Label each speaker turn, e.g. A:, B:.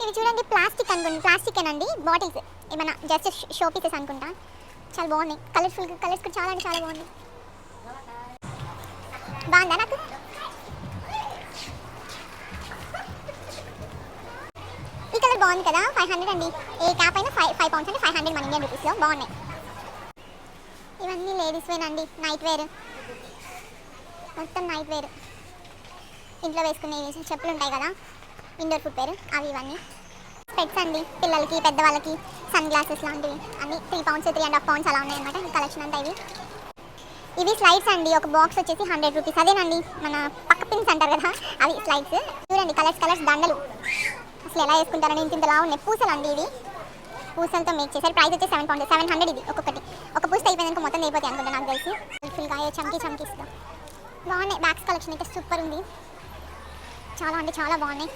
A: ఇవి చూడండి ప్లాస్టిక్ అనుకోండి, ప్లాస్టికేనండి బాటిల్స్, ఏమన్నా జస్ట్ షో పీసెస్ అనుకుంటా. చాలా బాగున్నాయి, కలర్ఫుల్ కలర్స్ కూడా చాలా అంటే చాలా బాగున్నాయి. బాగుందా నాకు? ఈ కలర్ బాగుంది కదా, 500 అండి. ఏ క్యాప్ అయినా 5 పౌండ్స్ అంటే 500 మన ఇండియన్ రూపీస్లో. బాగున్నాయి. ఇవన్నీ లేడీస్ వేనండి, నైట్ వేర్, మొత్తం నైట్ వేర్. ఇంట్లో వేసుకునేవి చెప్పులు ఉంటాయి కదా, ఇండోర్ ఫుట్ వేర్, అవి ఇవన్నీ. స్పెక్స్ అండి, పిల్లలకి పెద్దవాళ్ళకి, సన్ గ్లాసెస్ లాంటివి అన్నీ 3 పౌండ్స్ 3.5 పౌండ్స్ అలా ఉన్నాయన్నమాట ఈ కలెక్షన్ అంతా. ఇవి స్లైడ్స్ అండి, ఒక బాక్స్ వచ్చేసి 100 రూపీస్. అదేనండి మన పక్క పిన్స్ అంటారు కదా, అవి స్లైడ్స్. చూడండి కలర్స్ కలర్స్ దండలు, అసలు ఎలా వేసుకుంటారని ఇంతలా ఉన్నాయి. పూసలు అండి ఇవి, పూసలతో మేక్ చేశారు. ప్రైస్ వచ్చి 7 పౌండ్స్, 700 ఇది ఒక్కొక్కటి. ఒక పూస అయిపోయిందనుకో మొత్తం అయిపోతాయి అనుకుంటా నాకు తెలిసి. ఫుల్గా చమ్కీ చమ్కీస్గా బాగున్నాయి. బ్యాగ్స్ కలెక్షన్ అయితే సూపర్ ఉంది, చాలా అంటే చాలా బాగున్నాయి.